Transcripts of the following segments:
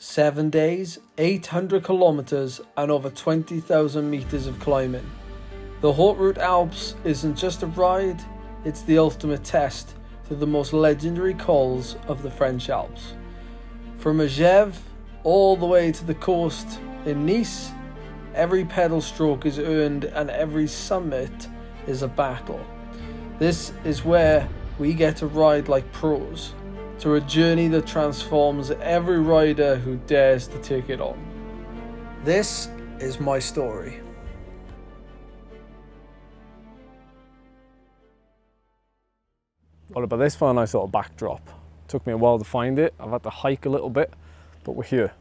7 days, 800 kilometers and over 20,000 meters of climbing. The Haute Route Alps isn't just a ride, it's the ultimate test to the most legendary cols of the French Alps. From Megève all the way to the coast in Nice, every pedal stroke is earned and every summit is a battle. This is where we get to ride like pros, through a journey that transforms every rider who dares to take it on. This is my story. What about this for a nice little backdrop? Took me a while to find it. I've had to hike a little bit, but we're here.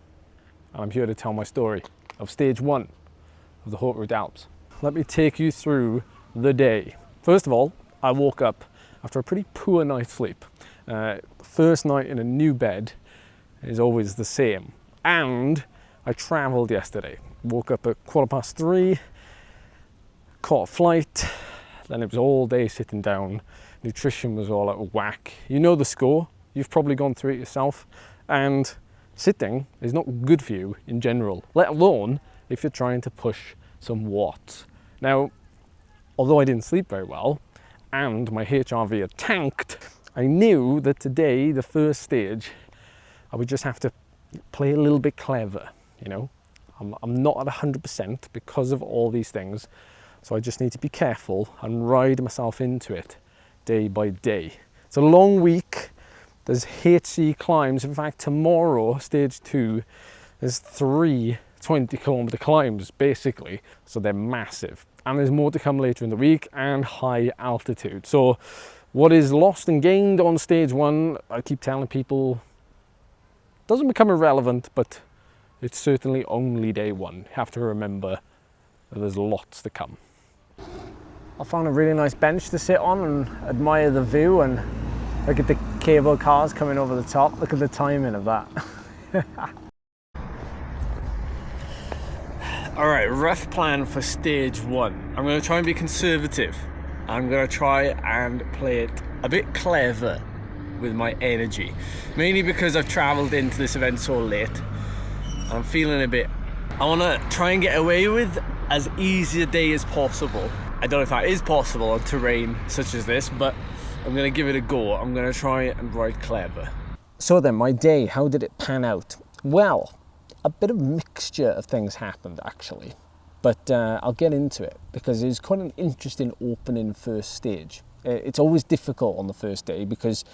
And I'm here to tell my story of stage 1 of the Haute Route Alps. Let me take you through the day. First of all, I woke up after a pretty poor night's sleep. First night in a new bed is always the same. And I travelled yesterday. Woke up at 3:15, caught a flight, then it was all day sitting down. Nutrition was all out of whack. You know the score, you've probably gone through it yourself, and sitting is not good for you in general, let alone if you're trying to push some watts. Now, although I didn't sleep very well, and my HRV had tanked, I knew that today, the first stage, I would just have to play a little bit clever, you know. I'm not at 100% because of all these things, so I just need to be careful and ride myself into it day by day. It's a long week, there's HC climbs. In fact, tomorrow, stage 2, there's 3 20-kilometer climbs, basically, so they're massive. And there's more to come later in the week, and high altitude. So what is lost and gained on stage 1, I keep telling people, doesn't become irrelevant, but it's certainly only day 1. You have to remember that there's lots to come. I found a really nice bench to sit on and admire the view and look at the cable cars coming over the top. Look at the timing of that. Alright, rough plan for stage 1. I'm going to try and be conservative. I'm going to try and play it a bit clever with my energy. Mainly because I've travelled into this event so late. I'm feeling a bit... I want to try and get away with as easy a day as possible. I don't know if that is possible on terrain such as this, but I'm going to give it a go. I'm going to try and ride clever. So then, my day, how did it pan out? Well, a bit of mixture of things happened actually, but I'll get into it because it's quite an interesting opening first stage. It's always difficult on the first day because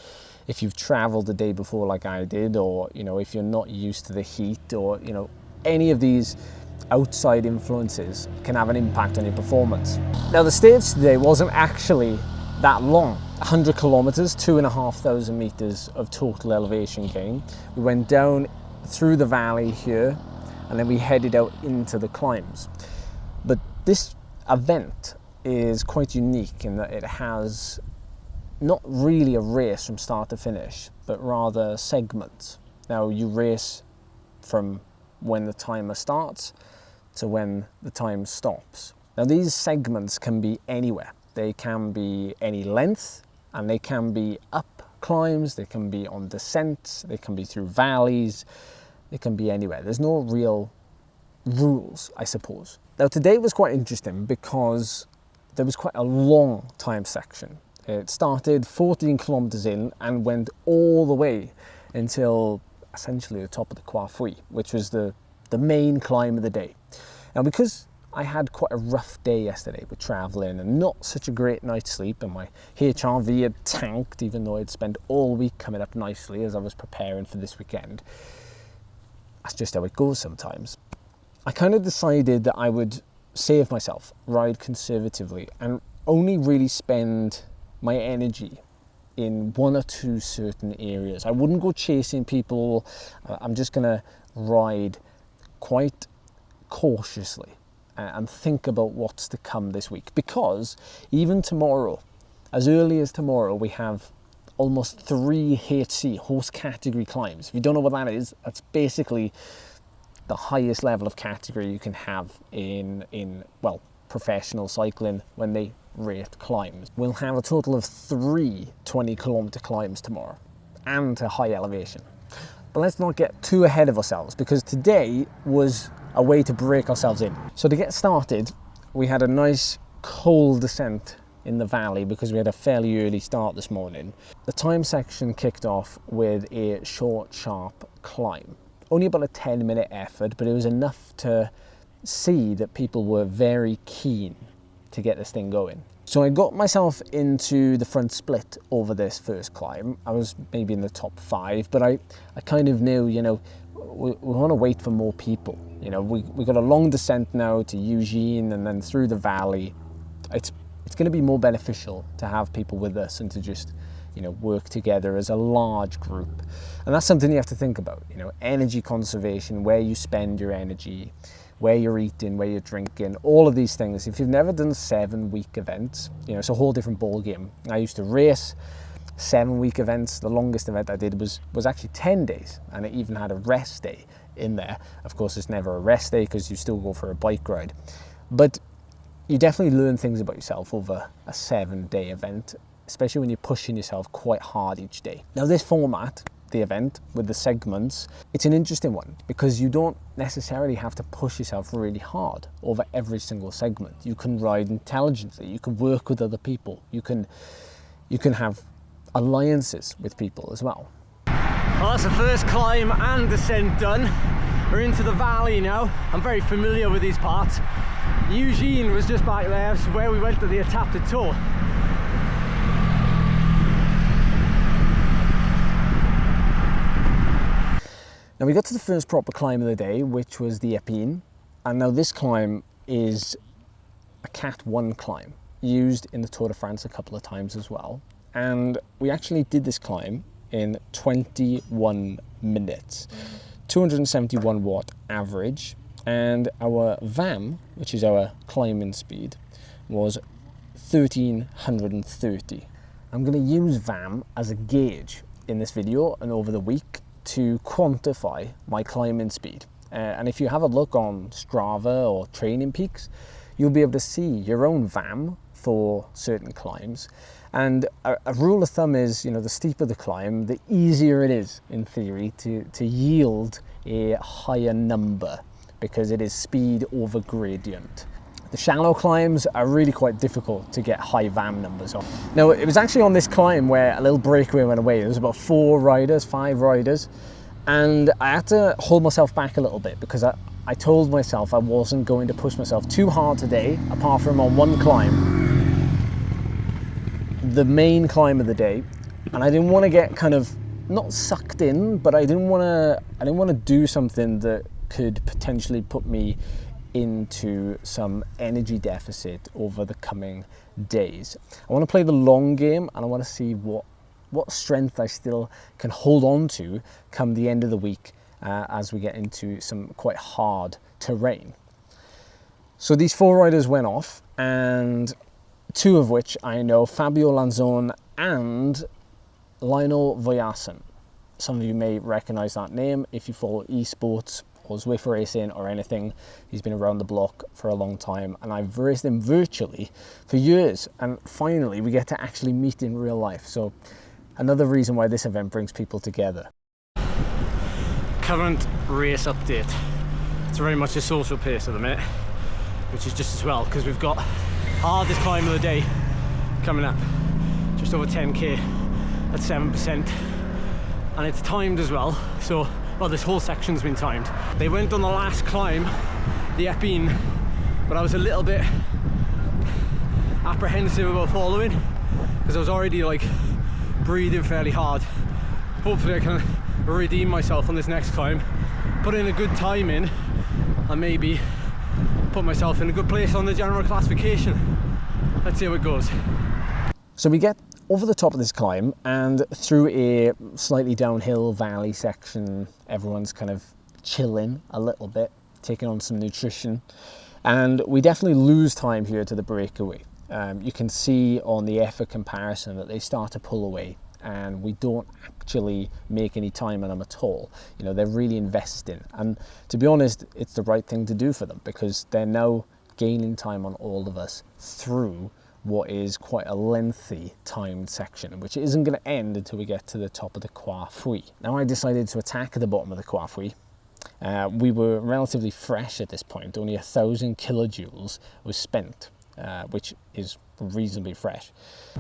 if you've travelled the day before like I did, or you know, if you're not used to the heat, or you know, any of these outside influences can have an impact on your performance. Now the stage today wasn't actually that long. 100 kilometers, 2,500 meters of total elevation gain. We went down through the valley here, and then we headed out into the climbs. But this event is quite unique in that it has not really a race from start to finish, but rather segments. Now you race from when the timer starts to when the time stops. Now these segments can be anywhere. They can be any length, and they can be up climbs, they can be on descents, they can be through valleys, it can be anywhere. There's no real rules, I suppose. Now today was quite interesting because there was quite a long time section. It started 14 kilometers in and went all the way until essentially the top of the Quaffy, which was the main climb of the day. Now because I had quite a rough day yesterday with traveling and not such a great night's sleep, and my HRV had tanked even though I'd spent all week coming up nicely as I was preparing for this weekend. That's just how it goes sometimes. I kind of decided that I would save myself, ride conservatively, and only really spend my energy in 1 or 2 certain areas. I wouldn't go chasing people. I'm just gonna ride quite cautiously and think about what's to come this week, because even tomorrow, as early as tomorrow, we have almost 3 HC, host category climbs. If you don't know what that is, that's basically the highest level of category you can have in well, professional cycling when they rate climbs. We'll have a total of 3 20-kilometer climbs tomorrow and a high elevation. But let's not get too ahead of ourselves, because today was a way to break ourselves in. So to get started, we had a nice cold descent in the valley because we had a fairly early start this morning. The time section kicked off with a short, sharp climb. Only about a 10-minute effort, but it was enough to see that people were very keen to get this thing going. So I got myself into the front split over this first climb. I was maybe in the top 5, but I kind of knew, you know, we want to wait for more people. You know, we got a long descent now to Eugene and then through the valley. It's going to be more beneficial to have people with us and to just, you know, work together as a large group. And that's something you have to think about, you know, energy conservation, where you spend your energy, where you're eating, where you're drinking, all of these things. If you've never done 7-week events, you know, it's a whole different ball game. I used to race 7-week events. The longest event I did was actually 10 days, and it even had a rest day in there. Of course, it's never a rest day because you still go for a bike ride. But you definitely learn things about yourself over a 7-day event, especially when you're pushing yourself quite hard each day. Now this format, the event with the segments, it's an interesting one because you don't necessarily have to push yourself really hard over every single segment. You can ride intelligently, you can work with other people, you can have alliances with people as well. Well, that's the first climb and descent done. We're into the valley now. I'm very familiar with these parts. Eugene was just back there, where we went to the Étape de Tours. Now we got to the first proper climb of the day, which was the Épine. And now this climb is a Cat 1 climb, used in the Tour de France a couple of times as well. And we actually did this climb in 21 minutes, 271 watt average. And our VAM, which is our climbing speed, was 1330. I'm going to use VAM as a gauge in this video and over the week to quantify my climbing speed. And if you have a look on Strava or Training Peaks, you'll be able to see your own VAM for certain climbs. And a rule of thumb is, you know, the steeper the climb, the easier it is, in theory, to yield a higher number, because it is speed over gradient. The shallow climbs are really quite difficult to get high VAM numbers on. Now, it was actually on this climb where a little breakaway went away. There was about 5 riders, and I had to hold myself back a little bit because I told myself I wasn't going to push myself too hard today, apart from on one climb, the main climb of the day, and I didn't want to get kind of not sucked in, but I didn't want to do something that could potentially put me into some energy deficit over the coming days. I want to play the long game, and I want to see what strength I still can hold on to come the end of the week as we get into some quite hard terrain. So these 4 riders went off, and 2 of which I know, Fabio Lanzone and Lionel Voyassen. Some of you may recognize that name if you follow esports or Zwift racing or anything. He's been around the block for a long time, and I've raced him virtually for years, and finally we get to actually meet in real life. So another reason why this event brings people together. Current race update. It's very much a social pace at the minute, which is just as well, because we've got hardest climb of the day coming up, just over 10k at 7%, and it's timed as well. So, well, this whole section's been timed. They went on the last climb, the Épine, but I was a little bit apprehensive about following because I was already like breathing fairly hard. Hopefully I can redeem myself on this next climb, put in a good time in, and maybe put myself in a good place on the general classification. Let's see how it goes. So we get over the top of this climb and through a slightly downhill valley section. Everyone's kind of chilling a little bit, taking on some nutrition, and we definitely lose time here to the breakaway. You can see on the effort comparison that they start to pull away, and we don't actually make any time on them at all. You know, they're really investing, and to be honest, it's the right thing to do for them because they're now gaining time on all of us through what is quite a lengthy timed section, which isn't going to end until we get to the top of the Quaffy. Now I decided to attack the bottom of the Quaffy. We were relatively fresh at this point, only 1,000 kilojoules was spent, which is reasonably fresh.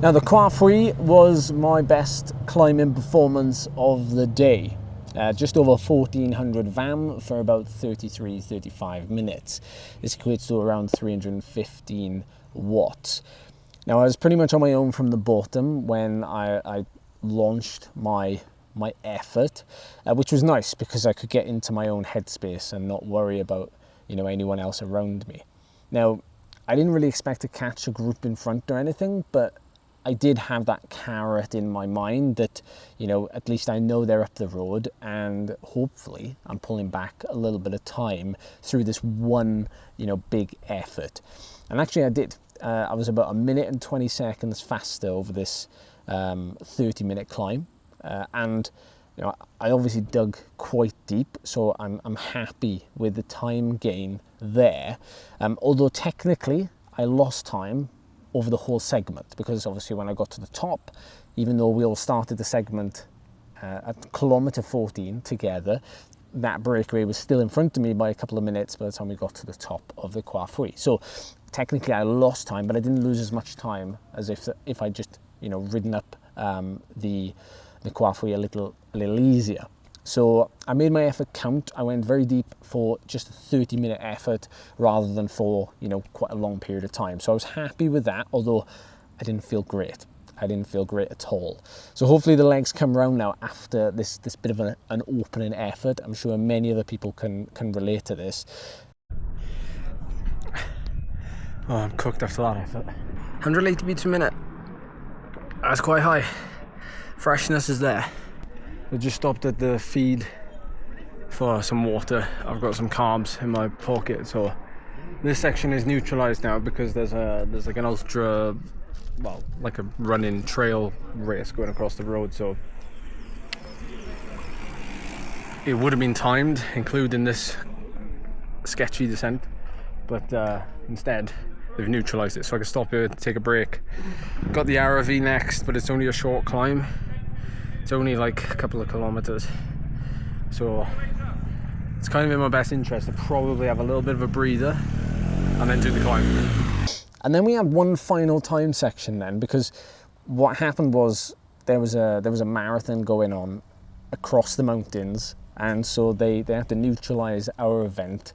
Now the Quaffy was my best climbing performance of the day. Just over 1400 VAM for about 33-35 minutes. This equates to around 315 watts. Now I was pretty much on my own from the bottom when I launched my effort, which was nice because I could get into my own headspace and not worry about, you know, anyone else around me. Now I didn't really expect to catch a group in front or anything, but I did have that carrot in my mind that, you know, at least I know they're up the road and hopefully I'm pulling back a little bit of time through this one, you know, big effort. And actually I did. I was about 1 minute and 20 seconds faster over this 30-minute climb. And, you know, I obviously dug quite deep, so I'm happy with the time gain there. Although technically I lost time over the whole segment, because obviously when I got to the top, even though we all started the segment at kilometer 14 together, that breakaway was still in front of me by a couple of minutes by the time we got to the top of the Quaffy. So technically I lost time, but I didn't lose as much time as if I just, you know, ridden up the Quaffy a little easier. So I made my effort count. I went very deep for just a 30-minute effort rather than for, you know, quite a long period of time. So I was happy with that, although I didn't feel great. I didn't feel great at all. So hopefully the legs come round now after this bit of an opening effort. I'm sure many other people can relate to this. Oh, I'm cooked after that effort. 180 beats a minute. That's quite high. Freshness is there. I just stopped at the feed for some water. I've got some carbs in my pocket, so this section is neutralized now because there's like an ultra, well, like a running trail race going across the road, so it would have been timed, including this sketchy descent, but instead they've neutralized it, so I can stop here to take a break. Got the RV next, but it's only a short climb. It's only like a couple of kilometers, so it's kind of in my best interest to probably have a little bit of a breather and then do the climb. And then we had one final time section then, because what happened was there was a marathon going on across the mountains, and so they had to neutralize our event.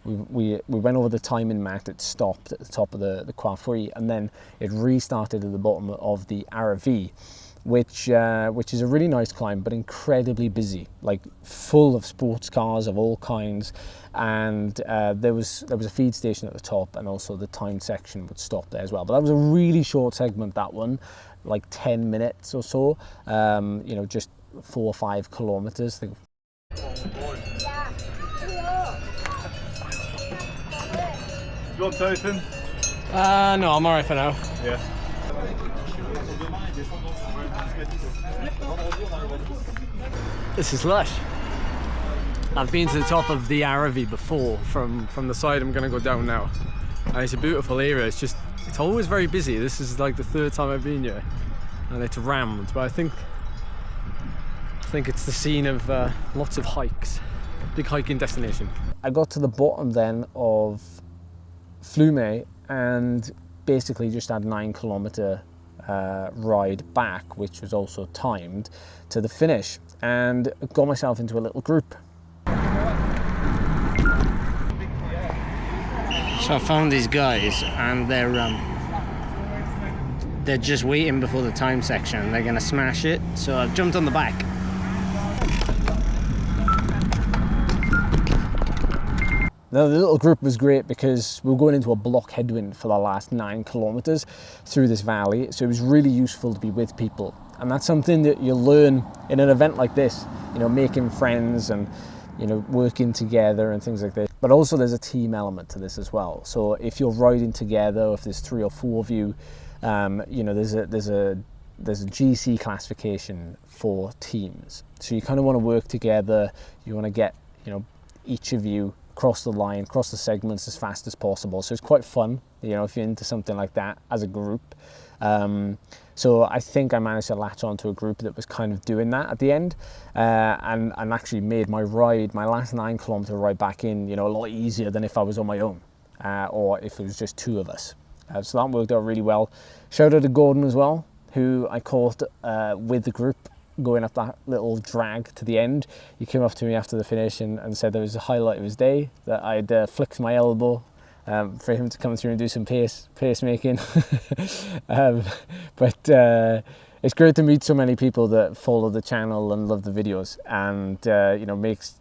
We went over the timing mat. It stopped at the top of the Quaffy, and then it restarted at the bottom of the RV, which is a really nice climb, but incredibly busy, like full of sports cars of all kinds. And there was a feed station at the top, and also the timed section would stop there as well. But that was a really short segment, that one, like 10 minutes or so, you know, just 4 or 5 kilometers. You want anything? No, I'm alright for now. Yeah. This is lush. I've been to the top of the RV before from the side I'm going to go down now, and it's a beautiful area. It's always very busy. This is like the 3rd time I've been here, and it's rammed, but I think it's the scene of lots of hikes. Big hiking destination. I got to the bottom then of Flume and basically just had 9 kilometer ride back, which was also timed, to the finish, and got myself into a little group. So I found these guys, and they're just waiting before the time section. They're gonna smash it, so I've jumped on the back. Now the little group was great because we were going into a block headwind for the last 9 kilometers through this valley, so it was really useful to be with people. And that's something that you learn in an event like this, you know, making friends and, you know, working together and things like this. But also there's a team element to this as well. So if you're riding together, if there's 3 or 4 of you, you know, there's a GC classification for teams. So you kind of want to work together. You want to get, you know, each of you cross the line, cross the segments as fast as possible. So it's quite fun, you know, if you're into something like that as a group. So I think I managed to latch onto a group that was kind of doing that at the end, and actually made my last 9 kilometer ride back in, you know, a lot easier than if I was on my own, or if it was just 2 of us. So that worked out really well. Shout out to Gordon as well, who I caught with the group going up that little drag to the end. He came up to me after the finish and said there was a highlight of his day, that I'd flicked my elbow for him to come through and do some pace making. But it's great to meet so many people that follow the channel and love the videos, and you know, makes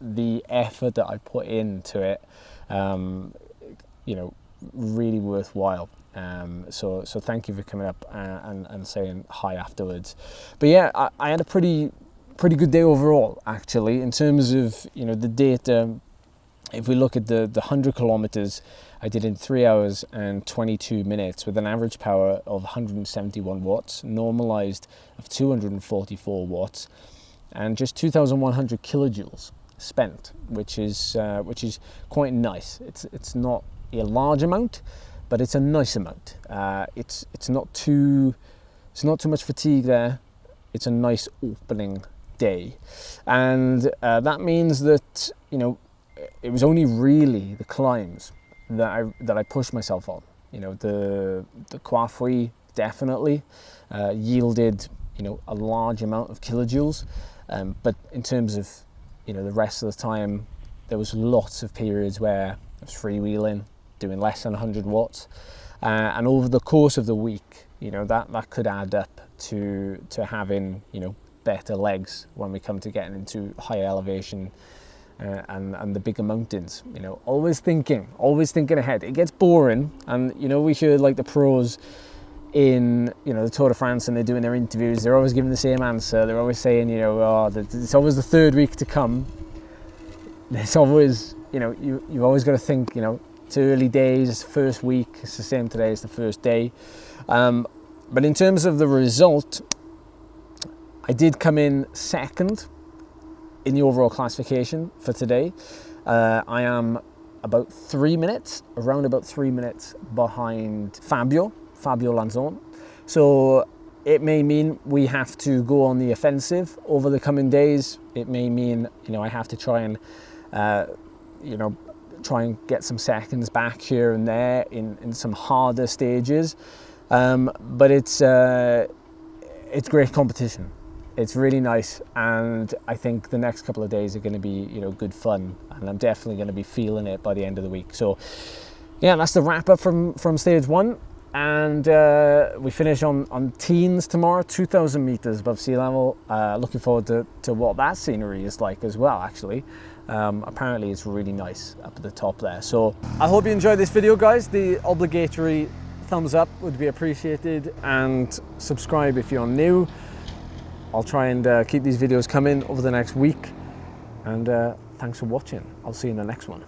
the effort that I put into it, you know, really worthwhile. So thank you for coming up and saying hi afterwards. But yeah, I had a pretty good day overall, actually, in terms of, you know, the data. If we look at the 100 kilometers, I did in 3 hours and 22 minutes with an average power of 171 watts, normalized of 244 watts, and just 2,100 kilojoules spent, which is quite nice. It's not a large amount, but it's a nice amount. It's not too much fatigue there. It's a nice opening day, and that means that, you know, it was only really the climbs that I pushed myself on. You know, the Quaffy definitely yielded, you know, a large amount of kilojoules, but in terms of, you know, the rest of the time, there was lots of periods where I was freewheeling, doing less than 100 watts, and over the course of the week, you know, that could add up to having, you know, better legs when we come to getting into higher elevation and the bigger mountains. You know, always thinking ahead. It gets boring, and, you know, we hear like the pros in, you know, the Tour de France, and they're doing their interviews, they're always giving the same answer. They're always saying, you know, oh, it's always the 3rd week to come. There's always, you know, you've always got to think, you know, it's early days, it's the 1st week, it's the same today as the 1st day. But in terms of the result, I did come in 2nd in the overall classification for today. I am about 3 minutes, around about 3 minutes behind Fabio Lanzone. So it may mean we have to go on the offensive over the coming days. It may mean, you know, I have to try and, you know, try and get some seconds back here and there in some harder stages. But it's great competition. It's really nice, and I think the next couple of days are going to be, you know, good fun, and I'm definitely going to be feeling it by the end of the week. So yeah, that's the wrap up from stage 1, and we finish on teens tomorrow, 2,000 meters above sea level. Looking forward to what that scenery is like as well, actually. Apparently it's really nice up at the top there. So I hope you enjoyed this video, guys. The obligatory thumbs up would be appreciated, and subscribe if you're new. I'll try and keep these videos coming over the next week, and thanks for watching. I'll see you in the next one.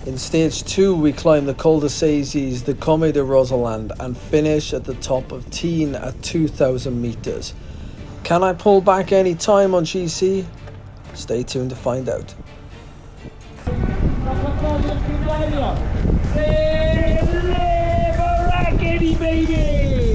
In stage 2, we climb the Col de Saisies, the Commet de Roseland, and finish at the top of Teen at 2,000 meters. Can I pull back any time on GC? Stay tuned to find out. Laverack, baby!